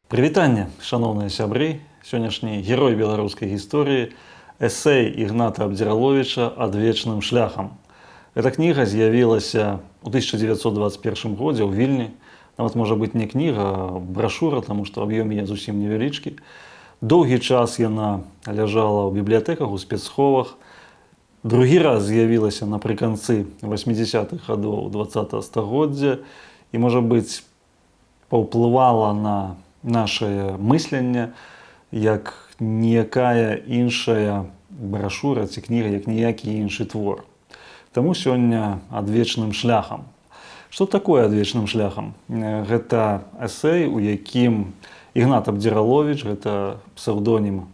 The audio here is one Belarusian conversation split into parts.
Прывітанне, шаноўныя сябры, сённяшні герой беларускай гісторыі, эсэй Ігната Абдзіраловіча «Адвечным шляхам». Эта кніга з'явілася ў 1921 годзе ў Вільні. Нават можа быць не кніга, а брашура, таму што аб'ём яе зусім невялічкі. Доўгі час яна ляжала ў бібліятэках, у спецсховах. Другі раз з'явілася напрыканцы 80-х гадоў 20-го стагоддзя і, можа быць, паўплывала на нашае мысленне як ніякая іншая брашура ці кніга, як ніякі іншы твор. Таму сёння адвечным шляхам. Што такое адвечным шляхам? Гэта эсэй, у якім Ігнат Абдзіраловіч, гэта псеўдонім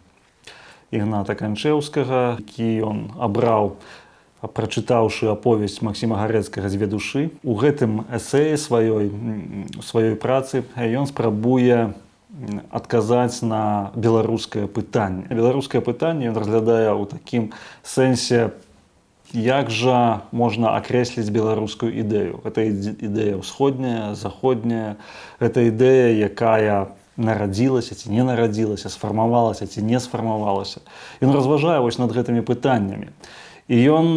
Ігната Канчэўскага, які ён абраў, прачытаўшы аповесць Максіма Гарэцкага «Дзве душы». У гэтым эсэі сваёй працы ён спрабуе адказаць на беларускае пытанне. Беларускае пытанне ён разглядае ў такім сэнсе, як жа можна акрэсліць беларускую ідэю. Гэта ідэя ўсходняя, заходняя, гэта ідэя, якая нарадзілася ці не нарадзілася, сфармавалася ці не сфармавалася. Ён разважае вось над гэтымі пытаннямі. І ён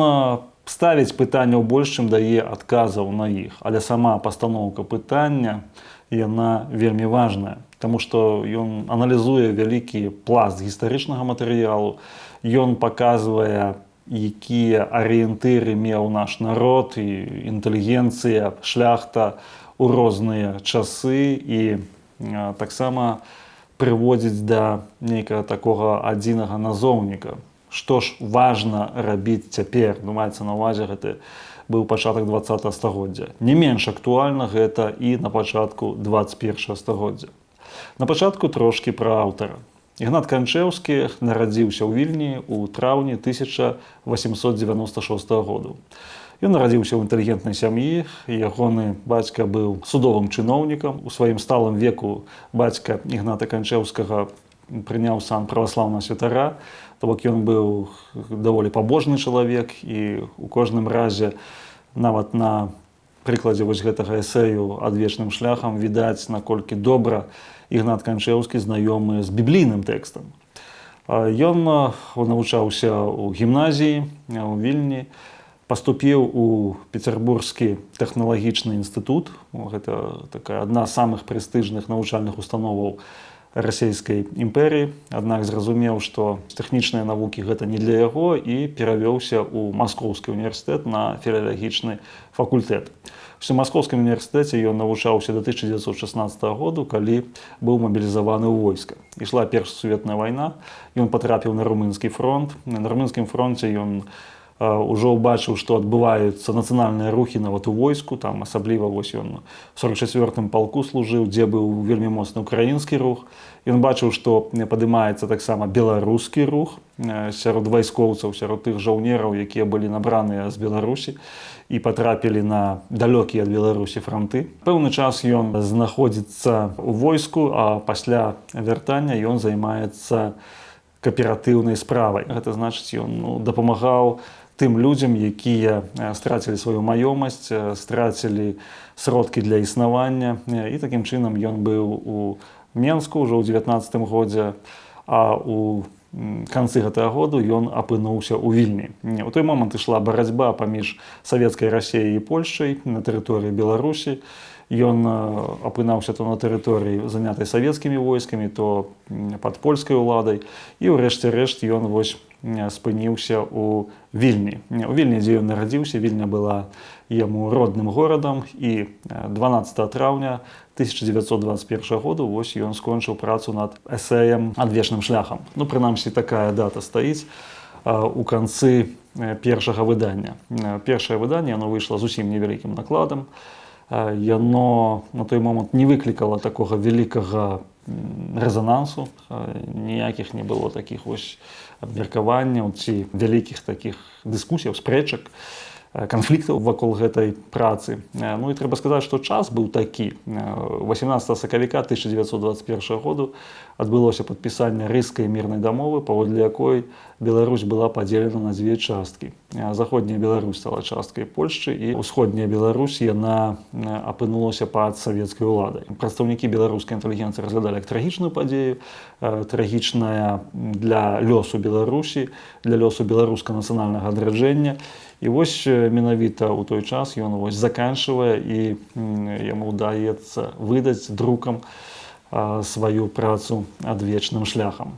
ставіць пытанняў больш, чым дае адказаў на іх. Але сама пастаноўка пытання, яна вельмі важная, таму што ён аналізуе вялікі пласт гістарычнага матэрыялу, ён паказвае, якія арыентыры меў наш народ і інтэлігенцыя, шляхта ў розныя часы і таксама прыводзіць да нейкага такога адзінага назоўніка. Што ж важна рабіць цяпер? Маецца на ўвазе, гэта быў пачатак 20-го стагоддзя. Не менш актуальна гэта і на пачатку 21-го стагоддзя. На пачатку трошкі пра аўтара. Ігнат Канчэўскі нарадзіўся ў Вільні ў траўні 1896 году. Ён нарадзіўся ў інтэлігентнай сям'і, ягоны бацька быў судовым чыноўнікам. У сваім сталым веку бацька Ігната Канчэўскага прыняў сан праваслаўнага святара, то бок ён быў даволі пабожны чалавек, і ў кожным разе нават на прыкладзе вось гэтага эсэю «Адвечным шляхам» відаць, наколькі добра Ігнат Канчэўскі знаёмы з біблійным тэкстам. Ён навучаўся ў гімназіі ў Вільні, паступіў у Пецярбургскі тэхналагічны інстытут. Гэта такая адна з самых прэстыжных навучальных установаў расійскай імперіі. Аднак зразумеў, што тэхнічныя навукі гэта не для яго, і перавёўся ў Маскоўскі універсітэт на філалагічны факультэт. У Маскоўскім універсітэце ён навучаўся да 1916 году, калі быў мабілізаваны ў войска. Ішла Першая сусветная вайна, ён патрапіў на румынскі фронт. На румынскім фронце ён ужо ўбачыў, што адбываюцца нацыянальныя рухі нават у войску, там асабліва вось ён у 44-м палку служыў, дзе быў вельмі моцны ўкраінскі рух. Ён бачыў, што падымаецца таксама беларускі рух сярод вайскоўцаў, сярод тых жаўнераў, якія былі набраныя з Беларусі і патрапілі на далёкія ад Беларусі франты. Пэўны час ён знаходзіцца ў войску, а пасля вяртання ён займаецца кааператыўнай справай. Гэта значыць, ён дапамагаў тым людзям, якія страцілі сваю маёмасць, страцілі сродкі для існавання. І такім чынам ён быў у Менску ўжо ў 19-м годзе, а у канцы гэтага году ён апынуўся ў Вільні. У той момант ішла барацьба паміж савецкай Расіяй і Польшчай на тэрыторыі Беларусі. Ён апынаўся то на тэрыторыі, занятай савецкімі войскамі, то пад польскай уладай. І ўрэшце рэшт ён вось спыніўся ў Вільні. У Вільні, дзе ён нарадзіўся, Вільня была яму родным горадам, і 12 траўня 1921 году вось ён скончыў працу над эсэем «Адвечным шляхам». Прынамсі, такая дата стаіць у канцы першага выдання. Першае выданне, яно выйшла зусім невялікім накладам. Яно на той момант не выклікала такога вялікага рэзанансу, ніякіх не было такіх вось абмеркаванняў ці вялікіх такіх дыскусіяў, спрэчак. канфліктаў вакол гэтай працы. Ну і трэба сказаць, што час быў такі. 18 сакавіка 1921 году адбылося падпісанне рыйскай мірнай дамовы, паводле якой Беларусь была падзелена на дзве часткі. Заходняя Беларусь стала часткай Польшчы, і ўсходняя Беларусь яна апынулася пад савецкай уладай. Прадстаўнікі беларускай інтэлігенцыі разглядалі як трагічную падзею, трагічная для лёсу Беларусі, для лёсу беларускага нацыянальнага адраджэння. І вось менавіта ў той час ён заканчвае, і яму ўдаецца выдаць друкам сваю працу адвечным шляхам.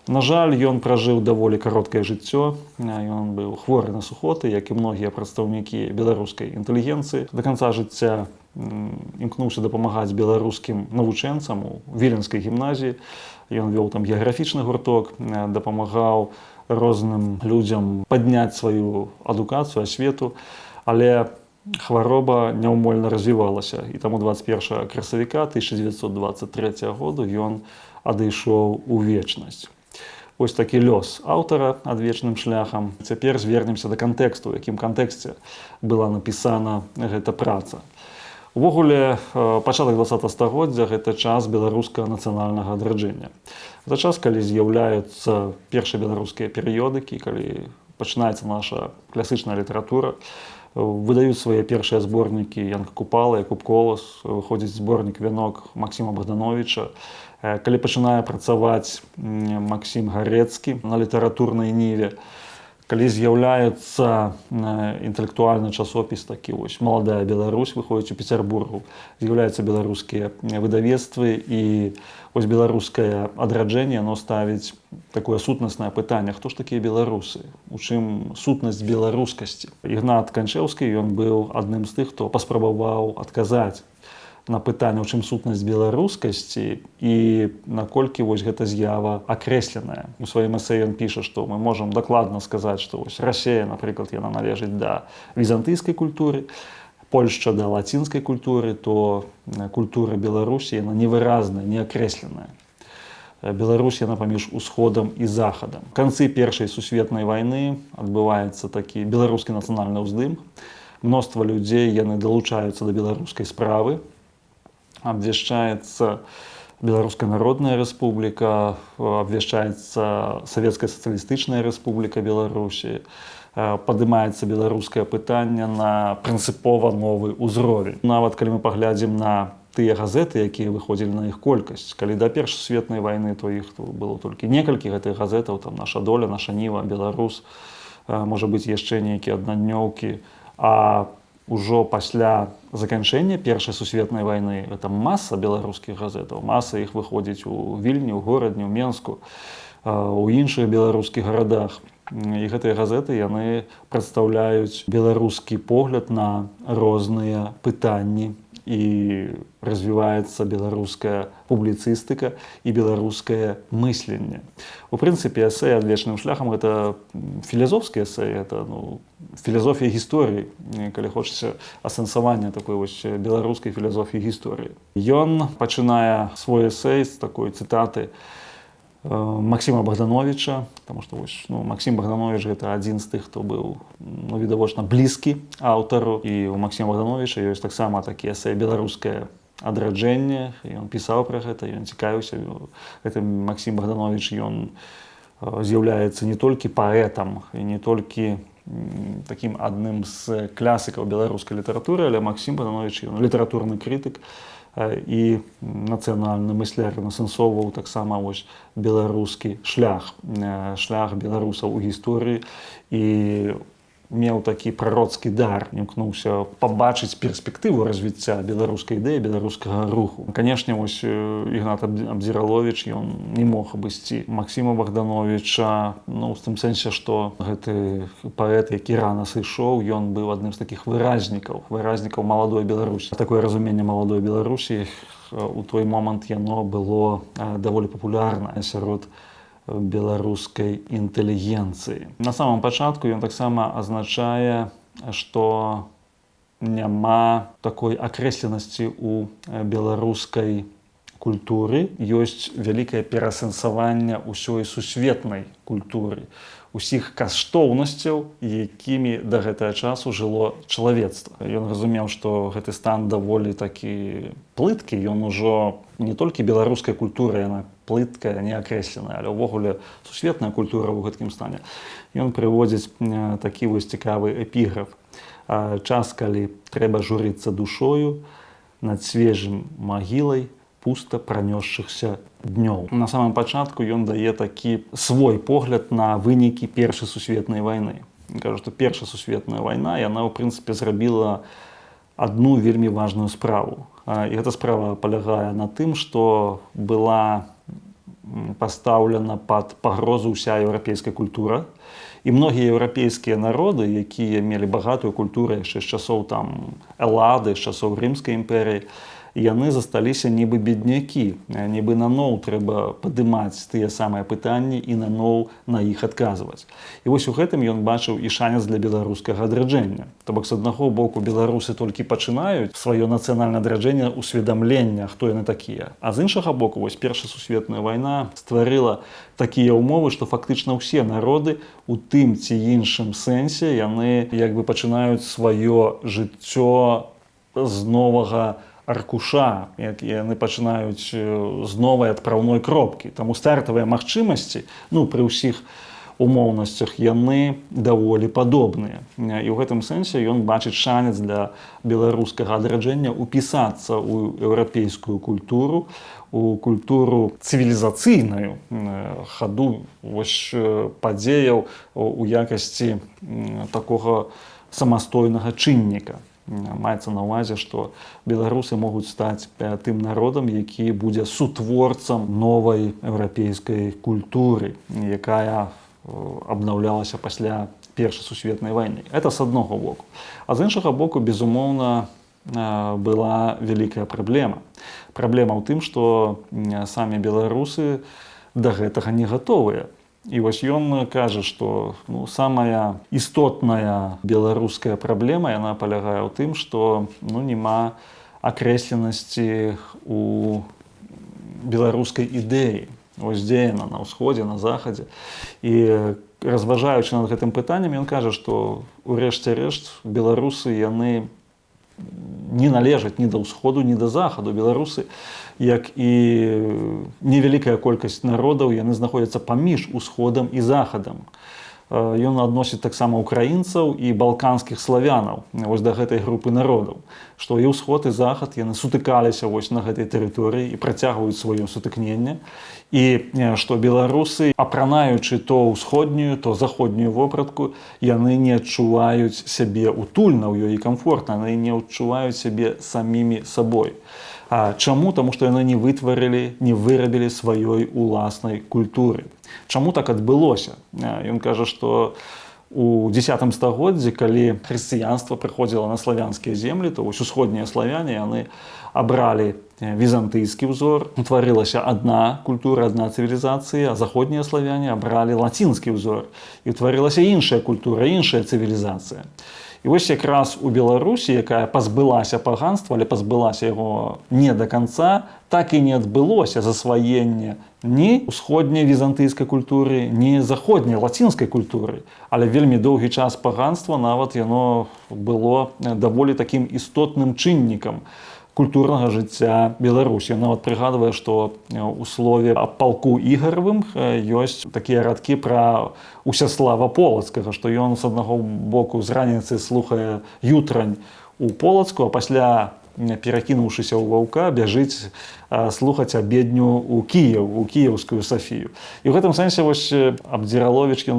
На жаль, ён пражыў даволі кароткае жыццё. Ён быў хворы на сухоты, як і многія прадстаўнікі беларускай інтэлігенцыі. Да канца жыцця імкнуўся дапамагаць беларускім навучэнцам у Віленскай гімназіі. Ён вёў там геаграфічны гурток, дапамагаў розным людзям падняць сваю адукацыю, асвету, але хвароба няўмольна развівалася. І таму 21 красавіка 1923 году ён адышоў у вечнасць. Ось такі лёс аўтара адвечным шляхам. Цяпер звернемся да кантэксту, у якім кантэксце была напісана гэта праца. Увогуле, пачатак 20 стагоддзя – гэта час беларускага нацыянальнага адраджэння. Гэта час, калі з'яўляюцца першыя беларускія перыёдыкі, калі пачынаецца наша класічная літаратура, выдаюць свае першыя зборнікі Янка Купала, Якуб Колас, выходзіць зборнік «Вянок» Максіма Богдановича, калі пачынае працаваць Максім Гарэцкі на літаратурнай ніве, калі з'яўляецца інтэлектуальны часопіс такі вось «Маладая Беларусь», выходзіць у Пецярбургу, з'яўляюцца беларускія выдавецтвы, і вось беларускае адраджэнне, оно ставіць такое сутнаснае пытанне: хто ж такія беларусы, у чым сутнасць беларускасці. Ігнат Канчэўскі, ён быў адным з тых, хто паспрабаваў адказаць на пытанне, у чым сутнасць беларускасці і наколькі вось гэта з'ява акрэсленая. У сваім эсэ ён піша, што мы можам дакладна сказаць, што вось Расія, напрыклад, яна належыць да візантыйскай культуры, Польшча да лацінскай культуры, то культура Беларусі, яна невыразная, неакрэсленая. Беларусь, яна паміж усходам і захадам. У канцы Першай сусветнай вайны адбываецца такі беларускі нацыянальны ўздым. Мноства людзей, яны далучаюцца да беларускай справы. Абвяшчаецца Беларуская народная рэспубліка, абвяшчаецца Савецкая сацыялістычная рэспубліка Беларусі, падымаецца беларускае пытанне на прынцыпова новы ўзровень. Нават калі мы паглядзім на тыя газеты, якія выходзілі на іх колькасць, калі да Першай сусветнай вайны, то іх было толькі некалькі гэтых газетаў, там «Наша доля», «Наша ніва», «Беларус», можа быць яшчэ нейкія аднаднёўкі, а ужо пасля заканчэння Першай сусветнай вайны гэта маса беларускіх газетаў, маса іх выходзіць у Вільні, у Горадні, у Менску, у іншых беларускіх гарадах. І гэтыя газеты, яны прадстаўляюць беларускі погляд на розныя пытанні, і развіваецца беларуская публіцыстыка і беларускае мысленне. У прынцыпе, эсэ адвечным шляхам – гэта філазофскі эсэ, гэта філазофія гісторыі, калі хочаце асэнсавання такой вось беларускай філазофіі гісторыі. Ён пачынае свой эсэй з такой цытаты Максіма Богдановича, потому што Максім Богданович гэта адзін з тых, хто быў відавочна блізкі аўтару, і у Максіма Богдановича ёсць таксама такі эсэ «Беларускае адраджэнне». Ён пісаў пра гэта, ён цікавіўся. Гэты Максім Богданович, ён з'яўляецца не толькі паэтам і не толькі такім адным з класікаў беларускай літаратуры, але Максім Богданович, ён літаратурны крытык і нацыянальны мысляр, асэнсоўваў таксама беларускі шлях беларусаў у гісторыі, і меў такі прароцкі дар, імкнуўся пабачыць перспектыву развіцця беларускай ідэі, беларускага руху. Канешне, Ігнат Абдзіраловіч, ён не мог абысці Максіма Богдановича, у тым сэнсе, што гэты паэт, які рана сышоў, ён быў адным з такіх выразнікаў маладой Беларусі. Такое разуменне маладой Беларусі у той момант яно было даволі папулярнае сярод беларускай інтэлігенцыі. На самом пачатку ён таксама азначае, што няма такой акрэсленасці ў беларускай культуры. Ёсць вялікае пераасэнсаванне ўсёй сусветнай культуры, усіх каштоўнасцяў, якімі да гэтага часу жыло чалавецтва. Ён разумеў, што гэты стан даволі такі плыткі, ён ужо не толькі беларускай культуры, яна плыткая, неакрэсленая, але ўвогуле сусветная культура ў гэткім стане. Ён прыводзіць такі вось цікавы эпіграф. Час, калі трэба журыцца душою над свежым магілай пуста пранёсшыхся днёў. На самым пачатку ён дае такі свой погляд на вынікі Першай сусветнай вайны. Ён кажа, што Першая сусветная вайна, яна, ў прынцыпе, зрабіла адну вельмі важную справу. І гэта справа палягае на тым, што была пастаўлена пад пагрозу ўся еўрапейская культура. І многія еўрапейскія народы, якія мелі багатую культуру яшчэ з часоў Эллады, з часоў Рымскай імперыі, яны засталіся нібы беднякі, нібы наноў трэба падымаць тыя самыя пытанні і наноў на іх адказваць. І вось у гэтым ён бачыў і шанец для беларускага адраджэння. То бок, з аднаго боку, беларусы толькі пачынаюць сваё нацыянальнае адраджэнне усведамлення, хто яны такія. А з іншага боку, вось Першая сусветная вайна стварыла такія ўмовы, што фактычна ўсе народы у тым ці іншым сэнсе яны як бы пачынаюць сваё жыццё з новага аркуша, яны пачынаюць з новай адпраўной кропкі. Таму стартавыя магчымасці, пры ўсіх умоўнасцях, яны даволі падобныя. І ў гэтым сэнсе ён бачыць шанец для беларускага адраджэння упісацца ў еўрапейскую культуру, у культуру цывілізацыйную, хаду падзеяў у якасці такога самастойнага чынніка. Маецца на ўвазе, што беларусы могуць стаць тым народам, які будзе сутворцам новай еўрапейскай культуры, якая абнаўлялася пасля Першай сусветнай вайны. Это з аднаго боку. А з іншага боку, безумоўна, была вялікая праблема. Праблема ў тым, што самі беларусы да гэтага не гатовыя. І вось ён кажа, што самая істотная беларуская праблема, яна палягае ў тым, што няма акрэсленасці у беларускай ідэі. Вось дзе яна на ўсходзе, на захадзе. І разважаючы над гэтым пытаннем, ён кажа, што ў рэшце рэшт беларусы яны не належаць ні да ўсходу, ні да захаду. Беларусы, як і невялікая колькасць народаў, яны знаходзяцца паміж усходам і захадам. Ён адносіць таксама украінцаў і балканскіх славянаў вось да гэтай групы народаў, што і ўсход, і захад яны сутыкаліся вось на гэтай тэрыторыі і працягваюць сваё сутыкненне. І што беларусы, апранаючы то ўсходнюю, то заходнюю вопратку, яны не адчуваюць сябе утульна ў ёй і камфортна, яны не адчуваюць сябе самімі сабой. Чаму? Таму што яны не вырабілі сваёй уласнай культуры. Чаму так адбылося? Ён кажа, што у X стагоддзі, калі хрысціянства прыходзіла на славянскія землі, то вось усходнія славяне яны абралі візантыйскі ўзор, утварылася адна культура, адна цывілізацыя, а заходнія славяне абралі лацінскі ўзор, і утварылася іншая культура, іншая цывілізацыя. І вось якраз у Беларусі, якая пазбылася паганства, але пазбылася яго не да канца, так і не адбылося засваенне ні усходняй візантыйскай культуры, ні заходняй лацінскай культуры. Але вельмі доўгі час паганства нават яно было даволі такім істотным чыннікам культурнага жыцця Беларусі. Ён нават прыгадвае, што ў слове аб палку Ігаравым ёсць такія радкі пра Усяслава Полацкага, што ён з аднаго боку з раніцы слухае ютрань у Полацку, а пасля, перакінуўшыся ў ваўка, бяжыць слухаць абедню ў Кіеў, у кіеўскую Сафію. І ў гэтым сэнсе вось Абдзіраловіч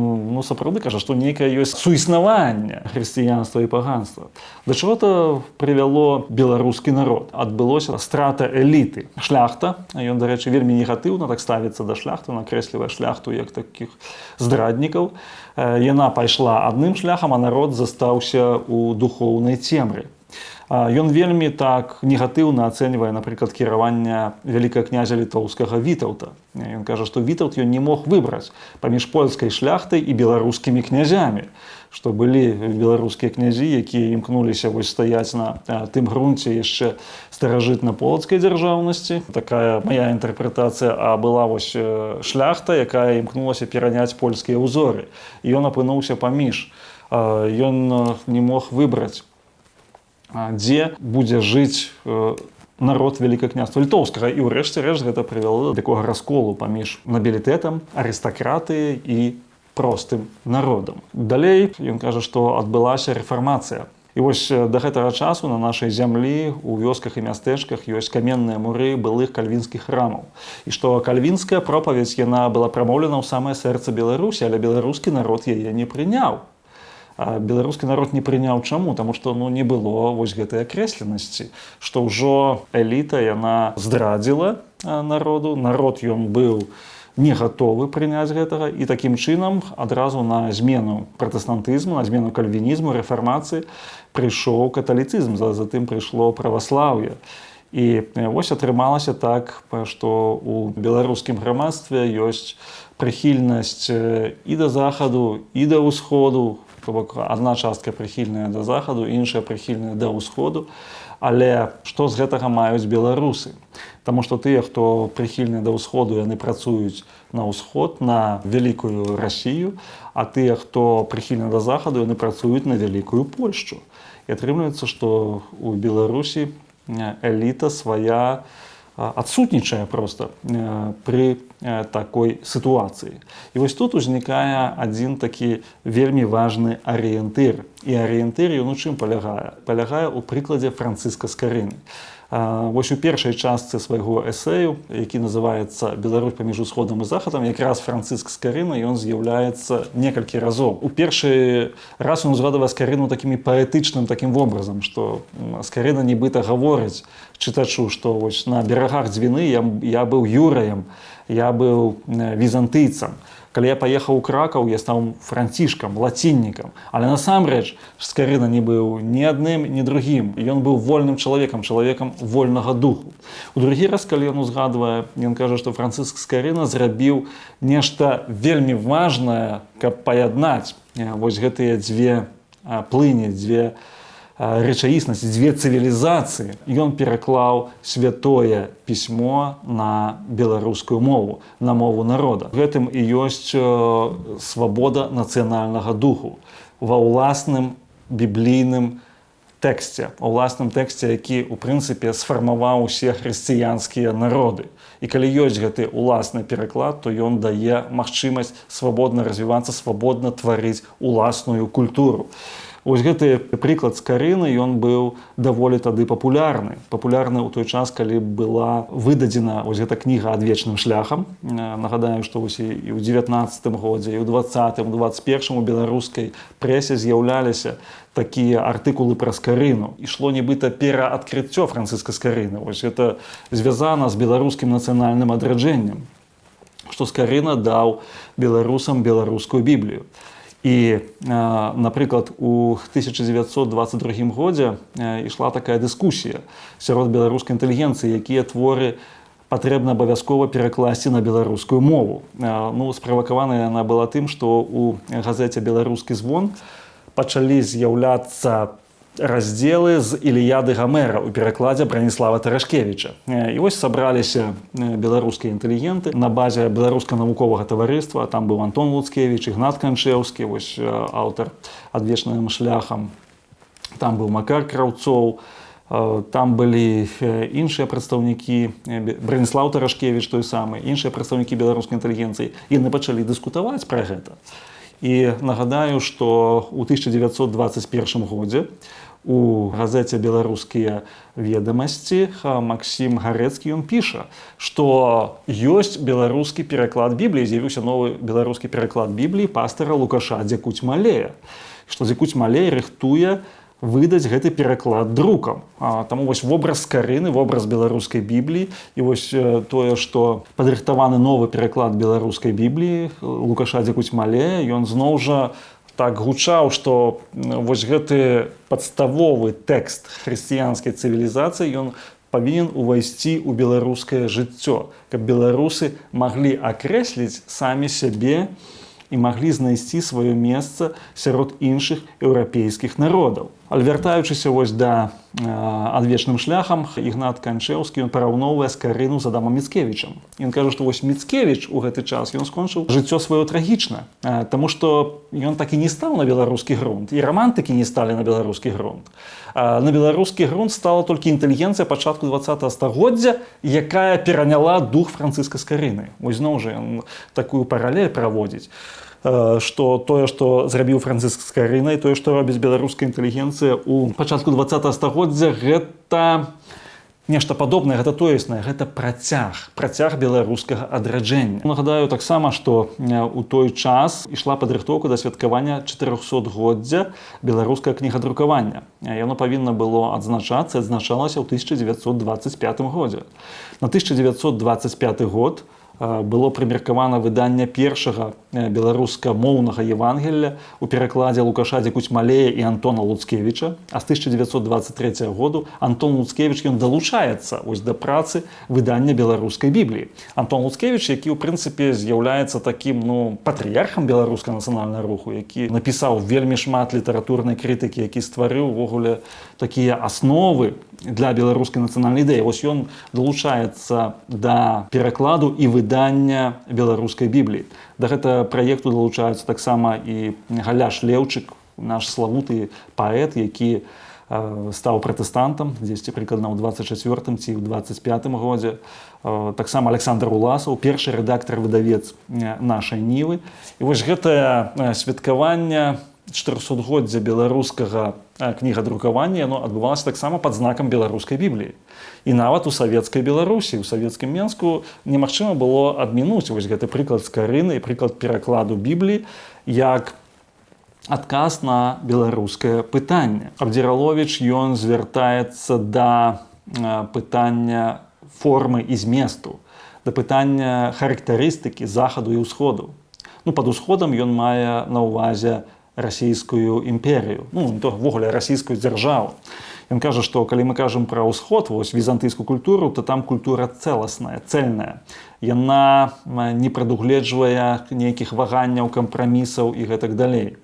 сапраўды кажа, што нейкае ёсць суіснаванне хрысціянства і паганства. Да чаго-то прывяло беларускі народ. Адбылося страта эліты. Шляхта, ён, дарэчы, вельмі негатыўна так ставіцца да шляхты, накрэслівае шляхту як такіх здраднікаў. Яна пайшла адным шляхам, а народ застаўся ў духоўнай цемры. Ён вельмі так негатыўна ацэньвае, напрыклад, кіраванне вялікага князя літоўскага Вітаўта. Ён кажа, што Вітаўт ён не мог выбраць паміж польскай шляхтай і беларускімі князямі, што былі беларускія князі, якія імкнуліся стаяць на тым грунце яшчэ старажытна-полацкай дзяржаўнасці. Такая мая інтэрпрэтацыя, а была шляхта, якая імкнулася пераняць польскія ўзоры. І ён апынуўся паміж. Ён не мог выбраць, дзе будзе жыць народ Вялікага княства літоўскага. І ўрэшце рэшт гэта прывяло да такога расколу паміж набілітэтам, арыстакратыяй і простым народам. Далей ён кажа, што адбылася рэфармацыя. І да гэтага часу на нашай зямлі у вёсках і мястэчках ёсць каменныя муры былых кальвінскіх храмаў. І што кальвінская пропаведзь яна была прамоўлена ў самае сэрца Беларусі, але беларускі народ яе не прыняў. Беларускі народ не прыняў чаму? Таму што не было гэтай акрэсленасці, што ўжо эліта яна здрадзіла народу, народ ён быў не гатовы прыняць гэтага, і такім чынам адразу на змену пратэстантызму, на змену кальвінізму, рэфармацыі прыйшоў каталіцызм, затым прыйшло праваслаўе. І атрымалася так, што у беларускім грамадстве ёсць прыхільнасць і да захаду, і да ўсходу. То бок адна частка прыхільная да захаду, іншая прыхільная да ўсходу. Але што з гэтага маюць беларусы? Таму што тыя, хто прыхільныя да ўсходу, яны працуюць на ўсход, на вялікую Расію, а тыя, хто прыхільны да захаду, яны працуюць на вялікую Польшчу. І атрымліваецца, што у Беларусі эліта свая адсутнічае проста пры такой сітуацыі. І тут узнікае адзін такі вельмі важны арыентыр. І арыентыр ён у чым палягае? Палягае ў прыкладзе Францыска Скарыны. У першай частцы свайго эсэю, які называецца «Беларусь паміж усходам і захадам», якраз Францыск Скарына ён з'яўляецца некалькі разоў. У першы раз ён узгадвае Скарыну такім паэтычным такім вобразам, што Скарына нібыта гаворыць чытачу, што на берагах Дзвіны я быў юраем, я быў візантыйцам. Калі я паехаў у Кракаў, я стаў францішкам, лаціннікам. Але насамрэч Скарына не быў ні адным, ні другім. Ён быў вольным чалавекам, чалавекам вольнага духу. У другі раз, калі ён узгадвае, ён кажа, што Францыск Скарына зрабіў нешта вельмі важнае, каб паяднаць гэтыя дзве плыні, дзве рэчаіснасці, дзве цывілізацыі. Ён пераклаў святое пісьмо на беларускую мову, на мову народа. Гэтым і ёсць свабода нацыянальнага духу ва ўласным біблійным тэксце, у ўласным тэксце, які, у прынцыпе, сфармаваў усе хрысціянскія народы. І калі ёсць гэты ўласны пераклад, то ён дае магчымасць свабодна развівацца, свабодна тварыць уласную культуру. Гэты прыклад Скарыны, ён быў даволі тады папулярны. Папулярны ў той час, калі была выдадзена гэта кніга «Адвечным шляхам». Нагадаю, што і ў 19-м годзе, і ў 20-м, 21-м у беларускай прэсе з'яўляліся такія артыкулы пра Скарыну. Ішло нібыта пераадкрыццё Францыска Скарыны. Гэта звязана з беларускім нацыянальным адраджэннем, што Скарына даў беларусам беларускую Біблію. І, напрыклад, у 1922 годзе ішла такая дыскусія сярод беларускай інтэлігенцыі, якія творы патрэбна абавязкова перакласці на беларускую мову. Справакаваная яна была тым, што у газеце «Беларускі звон» пачалі з'яўляцца раздзелы з Іліяды Гамера ў перакладзе Браніслава Тарашкевіча. І сабраліся беларускія інтэлігенты на базе беларускага навуковага таварыства. Там быў Антон Луцкевіч, Ігнат Канчэўскі, аўтар «Адвечным шляхам». Там быў Макар Краўцоў, там былі іншыя прадстаўнікі, Браніслаў Тарашкевіч той самы, іншыя прадстаўнікі беларускай інтэлігенцыі. Яны пачалі дыскутаваць пра гэта. І нагадаю, што ў 1921 годзе у газеце «Беларускія ведамасці» Максім Гарэцкі ён піша, што ёсць беларускі пераклад Бібліі, з'явіўся новы беларускі пераклад Бібліі пастара Лукаша Дзякуць-Малея, што Дзякуць-Малей рыхтуе выдаць гэты пераклад друкам. Таму вобраз Скарыны, вобраз беларускай Бібліі і тое, што падрыхтаваны новы пераклад беларускай Бібліі Лукаша Дзякуць-Малея, ён зноў жа так гучаў, што вось гэты падставовы тэкст хрысціянскай цывілізацыі ён павінен увайсці ў беларускае жыццё, каб беларусы маглі акрэсліць самі сябе і маглі знайсці сваё месца сярод іншых еўрапейскіх народаў. Але вяртаючыся вось да адвечным шляхам, Ігнат Канчэўскі ён параўноўвае Скарыну з Адамам Міцкевічам. Ён кажа, што вось Міцкевіч у гэты час ён скончыў жыццё сваё трагічна, таму што ён так і не стаў на беларускі грунт, і рамантыкі не сталі на беларускі грунт. На беларускі грунт стала толькі інтэлігенцыя пачатку 20 стагоддзя, якая пераняла дух Францыска Скарыны. Вось зноў жа ён такую паралель праводзіць, што тое, што зрабіў Францыск Скарына, і тое, што робіць беларуская інтэлігенцыя ў пачатку 20 стагоддзя, гэта нешта падобнае, гэта тоеснае, гэта працяг беларускага адраджэння. Нагадаю таксама, што ў той час ішла падрыхтоўка да святкавання 400годдзя беларускага кнігадрукавання. Яно павінна было адзначацца, адзначалася ў 1925 годзе. На 1925 год было прымеркавана выданне першага беларускамоўнага Евангелля у перакладзе Лукаша Дзекуцьмалея і Антона Луцкевіча, а з 1923 году Антон Луцкевіч ён далучаецца ось да працы выдання беларускай Бібліі. Антон Луцкевіч, які ў прынцыпе з'яўляецца такім патрыярхам беларускага нацыянальнага руху, які напісаў вельмі шмат літаратурнай крытыкі, які стварыў увогуле такія асновы для беларускай нацыянальнай ідэі. Вось ён далучаецца да перакладу і выдання беларускай Бібліі. Да гэтага праекту далучаюцца таксама і Галяш Леўчык, наш славуты паэт, які стаў пратэстантам дзесьці прыкладна ў 24-м ці ў 25-м годзе. Таксама Александр Уласаў, першы рэдактар выдавец нашай Нівы. І вось гэтае святкаванне 400годдзя беларускага кнігадрукавання, яно адбывалася таксама пад знакам беларускай Бібліі. І нават у савецкай Беларусі, у савецкім Менску немагчыма было адмінуць вось гэты прыклад Скарыны і прыклад перакладу Бібліі як адказ на беларускае пытанне. Абдзіраловіч ён звяртаецца да пытання формы і зместу, да пытання характарыстыкі захаду і ўсходу. Пад усходам ён мае на ўвазе расійскую імперію, ввогуле расійскую дзяржаву. Ён кажа, што калі мы кажам пра ўсход, вось візантыйскую культуру, то там культура цэласная, цэльная. Яна не прадугледжвае нейкіх ваганняў, кампрамісаў і гэтак далей.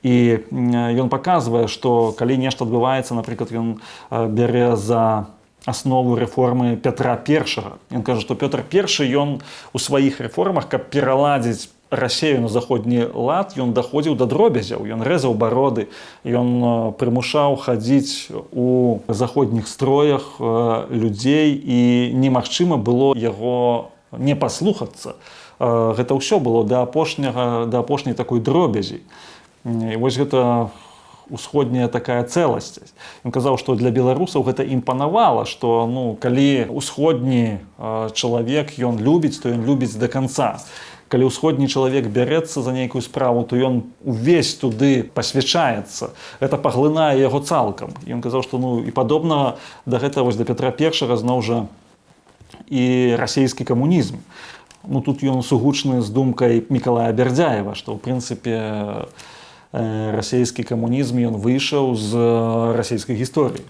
І ён паказвае, што калі нешта адбываецца, напрыклад, ён бярэ за аснову рэформы Пятра I. Ён кажа, што Пётр I, ён у сваіх рэформах, каб пераладзіць Расею на заходні лад, ён даходзіў да дробязяў, ён рэзаў бароды, ён прымушаў хадзіць у заходніх строях людзей, і немагчыма было яго не паслухацца. Гэта ўсё было да апошняй такой дробязі. І вось гэта усходняя такая цэласць. Ён казаў, што для беларусаў гэта імпанавала, што калі усходні чалавек ён любіць, то ён любіць да канца. Калі ўсходні чалавек бярэцца за нейкую справу, то ён увесь туды пасвячаецца. Гэта паглынае яго цалкам. Ён казаў, што і падобна да гэтага вось да Пятра I зноў жа і расійскі камунізм. Тут ён сугучны з думкай Мікалая Бярдзяева, што ў прынцыпе расійскі камунізм ён выйшаў з расійскай гісторыі.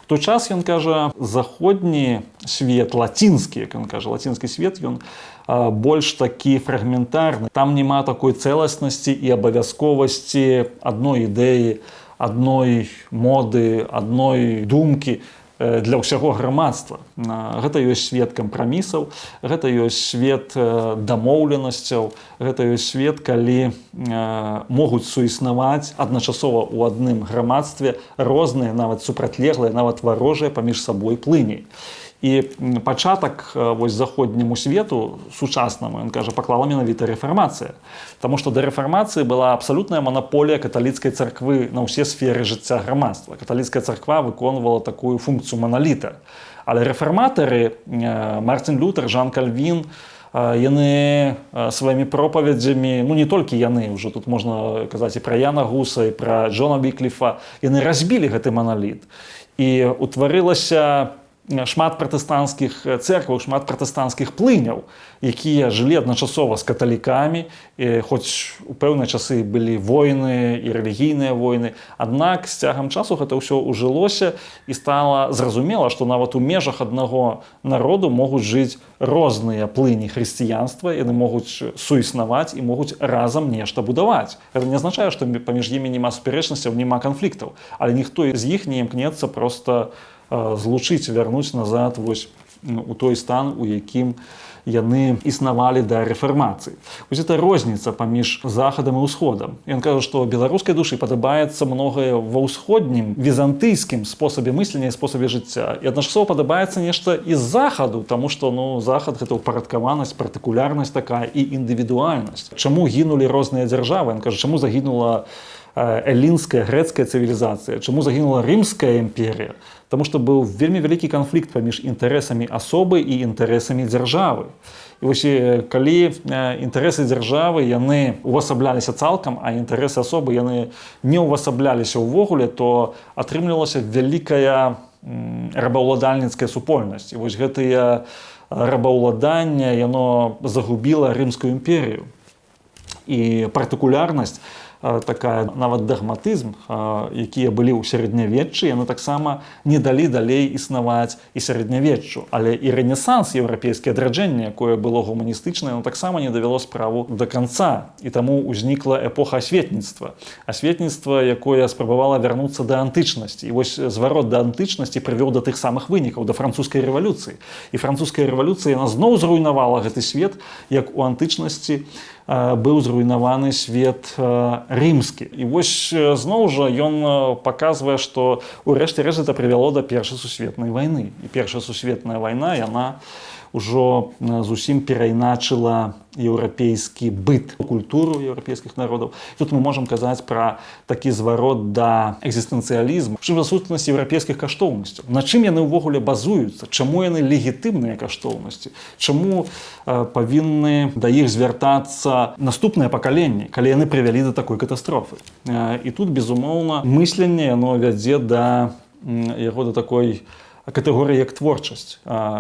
У той час, ён кажа, заходні свет, лацінскі, як ён кажа, лацінскі свет, ён больш такі фрагментарны. Там няма такой цэласнасці і абавязковасці адной ідэі, адной моды, адной думкі для ўсяго грамадства. Гэта ёсць свет кампрамісаў, гэта ёсць свет дамоўленасцяў, гэта ёсць свет, калі могуць суіснаваць адначасова ў адным грамадстве розныя, нават супрацьлеглыя, нават варожыя паміж сабой плыні. І пачатак вось заходняму свету сучаснаму, ён кажа, паклала менавіта рэфармацыя. Таму што да рэфармацыі была абсалютная манаполія каталіцкай царквы на ўсе сферы жыцця грамадства. Каталіцкая царква выконвала такую функцыю маналіта. Але рэфарматары, Мартин Лютер, Жан Кальвін, яны сваімі пропаведзямі, не толькі яны, ўжо тут можна казаць і пра Яна Гуса, і пра Джона Вікліфа, яны разбілі гэты маналіт. І утварылася шмат пратэстанцкіх церкваў, шмат пратэстанцкіх плыняў, якія жылі адначасова з каталікамі, хоць у пэўныя часы былі войны і рэлігійныя войны. Аднак з цягам часу гэта ўсё ўжылося і стала зразумела, што нават у межах аднаго народу могуць жыць розныя плыні хрысціянства, яны могуць суіснаваць і могуць разам нешта будаваць. Гэта не азначае, што паміж імі няма супярэчнасцяў, няма канфліктаў, але ніхто з іх не імкнецца проста злучыць, вярнуць назад вось у той стан, у якім яны існавалі да рэфармацыі. Вось гэта розніца паміж захадам і ўсходам. Ён кажа, што беларускай душы падабаецца многае ва ўсходнім візантыйскім спосабе мыслення і спосабе жыцця. І адначасова падабаецца нешта і з захаду, таму што захад гэта ўпарадкаванасць, партыкулярнасць такая і індывідуальнасць. Чаму гінулі розныя дзяржавы? Ён кажа, чаму загінула эллінская, грэцкая цывілізацыя, чаму загінула рымская імперія? Таму што быў вельмі вялікі канфлікт паміж інтарэсамі асобы і інтарэсамі дзяржавы. І вось калі інтарэсы дзяржавы яны увасабляліся цалкам, а інтарэсы асобы яны не ўвасабляліся ўвогуле, то атрымлівалася вялікая рабаўладальніцкая супольнасць. І вось гэтае рабаўладанне яно загубіла рымскую імперію. І партыкулярнасць, такая нават дагматызм, якія былі ў сярэднявеччы, яны таксама не далі далей існаваць і сярэднявеччу. Але і рэнесанс, еўрапейскае адраджэнне, якое было гуманістычнае, яно таксама не давяло справу да канца. І таму ўзнікла эпоха асветніцтва. Асветніцтва, якое спрабавала вярнуцца да антычнасці. І вось зварот да антычнасці прывёў да тых самых вынікаў, да французскай рэвалюцыі. І французская рэвалюцыя, яна зноў зруйнавала гэты свет, як у антычнасці быў зруйнаваны свет рымскі. І вось зноў жа ён паказвае, што ўрэшце рэшт гэта прывяло да Першай сусветнай вайны. І Першая сусветная вайна, яна ўжо зусім перайначыла еўрапейскі быт, культуру еўрапейскіх народаў. Тут мы можам казаць пра такі зварот да экзістэнцыялізму, чым жа сутнасць еўрапейскіх каштоўнасцяў. На чым яны ўвогуле базуюцца? Чаму яны легітымныя каштоўнасці? Чаму павінны да іх звяртацца наступныя пакаленні, калі яны прывялі да такой катастрофы? І тут, безумоўна, мысленне яно вядзе да яго да такой катэгорыі як творчасць,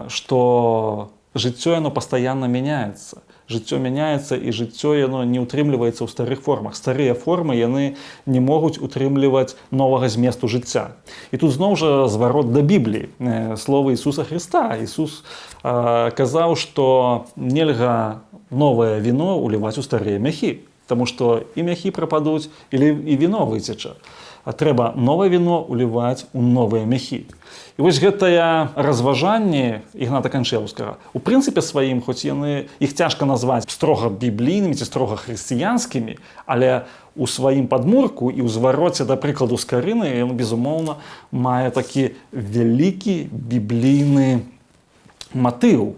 што жыццё яно пастаянна мяняецца. Жыццё мяняецца, і жыццё яно не ўтрымліваецца ў старых формах. Старыя формы яны не могуць утрымліваць новага зместу жыцця. І тут зноў жа зварот да Бібліі, словы Ісуса Хрыста. Ісус казаў, што нельга новае віно ўліваць у старыя мяхі, таму што і мяхі прападуць, і віно выцеча. А трэба новае віно ўліваць у новыя мяхі. І вось гэтае разважанне Ігната Канчэўскага, у прынцыпе сваім, хоць іх цяжка назваць строга біблійнымі ці строга хрысціянскімі, але у сваім падмурку і ў звароце, да прыкладу, з Карыны, ён, безумоўна, мае такі вялікі біблійны матыў.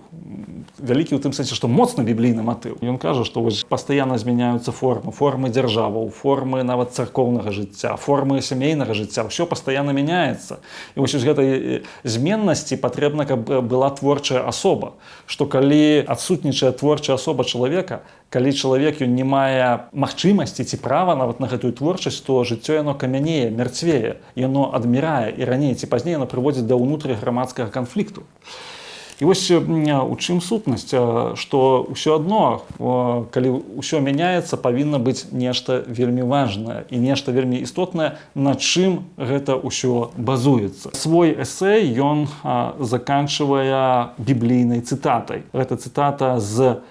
Вялікі ў тым сэнсе, што моцны біблійны матыў. Ён кажа, што вось пастаянна змяняюцца формы дзяржаваў, формы нават царкоўнага жыцця, формы сямейнага жыцця, ўсё пастаянна мяняецца. І вось з гэтай зменнасці патрэбна, каб была творчая асоба. Што калі адсутнічае творчая асоба чалавека, калі чалавек ён не мае магчымасці ці права нават на гэтую творчасць, то жыццё яно камянее, мярцвее, яно адмірае, і раней ці пазней яно прыводзіць да ўнутрыграмадскага канфлікту. І вось у чым сутнасць, што ўсё адно, калі ўсё мяняецца, павінна быць нешта вельмі важнае і нешта вельмі істотнае, на чым гэта ўсё базуецца. Свой эсэй ён заканчвае біблійнай цытатай. Гэта цытата з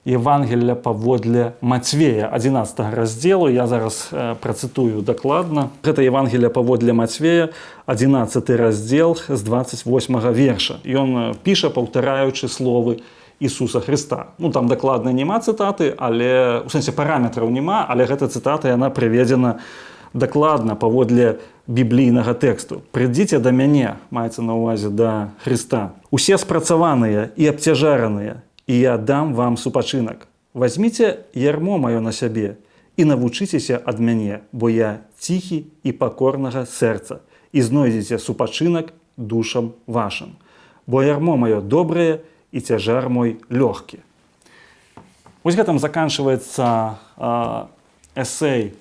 Евангелія паводле Мацвея, 11 раздзелу, я зараз працытую дакладна. Гэта Евангелія паводле Мацвея, 11 раздзел з 28 верша. Ён піша, паўтараючы словы Ісуса Хрыста. Там дакладна няма цытаты, але у сэнсе параметраў няма, але гэта цытата, яна прыведзена дакладна паводле біблійнага тэксту. «Прыйдзіце да мяне», маецца на ўвазе да Хрыста. «Усе спрацаваныя і абцяжараныя, і я дам вам супачынак. Вазьміце ярмо маё на сябе і навучыцеся ад мяне, бо я ціхі і пакорнага сэрца, і знойдзеце супачынак душам вашым. Бо ярмо маё добрае і цяжар мой лёгкі». Вось гэтым заканчваецца эсэй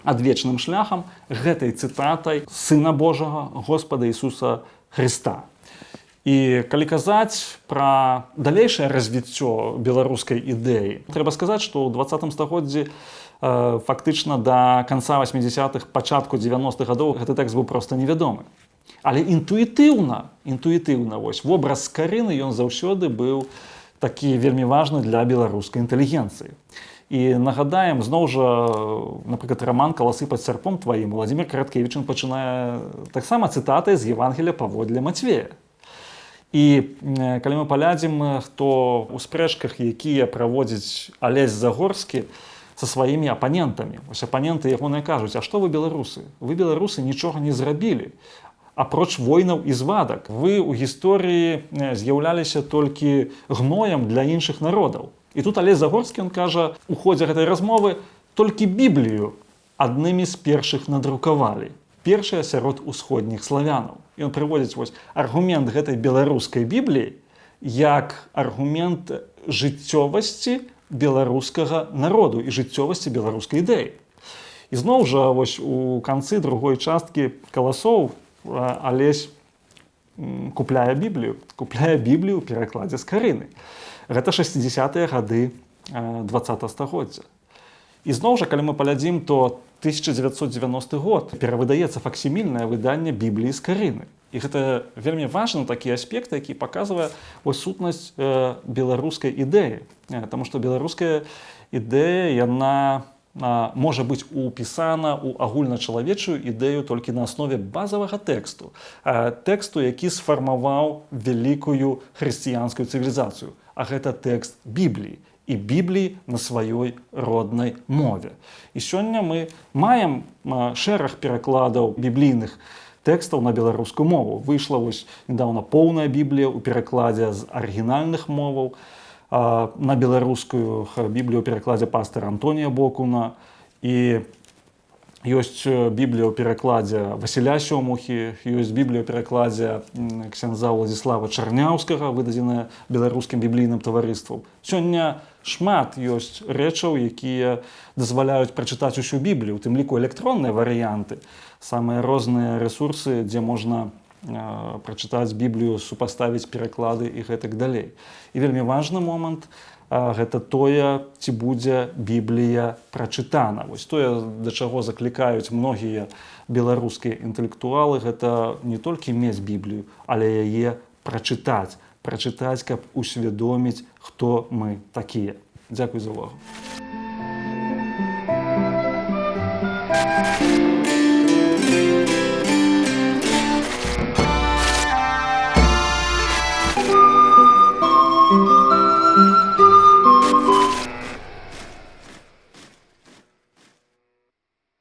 «Адвечным шляхам», гэтай цытатай Сына Божага, Господа Ісуса Хрыста. І калі казаць пра далейшае развіццё беларускай ідэі, трэба сказаць, што ў 20 стагоддзі фактычна да канца 80-х, пачатку 90-х гадоў гэты тэкст быў проста невядомы. Але інтуітыўна вось вобраз скарыны ён заўсёды быў такі вельмі важны для беларускай інтэлігенцыі. І нагадаем, зноў жа, напрыклад, раман «Каласы пад сярпом тваім» Владзімір Караткевіч пачынае таксама цытатай з Евангелія паводле Мацвея. І калі мы паглядзім, хто ў спрэчках, якія праводзіць Алесь Загорскі са сваімі апанентамі. Вось апаненты ягоныя кажуць: а што вы беларусы? Вы беларусы нічога не зрабілі. Апроч войнаў і звадак. Вы ў гісторыі з'яўляліся толькі гноем для іншых народаў. І тут Алесь Загорскі, ён кажа, у ходзе гэтай размовы, толькі Біблію аднымі з першых надрукавалі. Першыя сярод усходніх славянаў. Ён прыводзіць вось аргумент гэтай беларускай Бібліі як аргумент жыццёвасці беларускага народу і жыццёвасці беларускай ідэі. І зноў жа вось у канцы другой часткі «Каласоў» Алесь купляе Біблію ў перакладзе Скарыны. Гэта 60-е гады 20 стагоддзя. І зноў жа, калі мы паглядзім, то 1990 год перавыдаецца факсімільнае выданне Бібліі Скарыны. І гэта вельмі важны такі аспект, які паказвае вось сутнасць беларускай ідэі. Таму што беларуская ідэя, яна можа быць упісана ў агульначалавечую ідэю толькі на аснове базавага тэксту. Тэксту, які сфармаваў вялікую хрысціянскую цывілізацыю. А гэта тэкст Бібліі. І Бібліі на сваёй роднай мове. І сёння мы маем шэраг перакладаў біблійных тэкстаў на беларускую мову. Выйшла вось недавно поўная Біблія ў перакладзе з арыгінальных моваў. На беларускую Біблію ў перакладзе пастора Антонія Бокуна. І ёсць Біблія ў перакладзе Васіля Сёмухі, ёсць Біблія ў перакладзе ксяндза Владзіслава Чарняўскага, выдадзеная беларускім біблійным таварыствам. Сёння шмат ёсць рэчаў, якія дазваляюць прачытаць усю Біблію, у тым ліку электронныя варыянты, самыя розныя рэсурсы, дзе можна прачытаць Біблію, супаставіць пераклады і гэтак далей. І вельмі важны момант гэта тое, ці будзе Біблія прачытана. Вось тое, да чаго заклікаюць многія беларускія інтэлектуалы, гэта не толькі мець Біблію, але яе прачытаць, каб усвядоміць, хто мы такія. Дзякуй за ўвагу.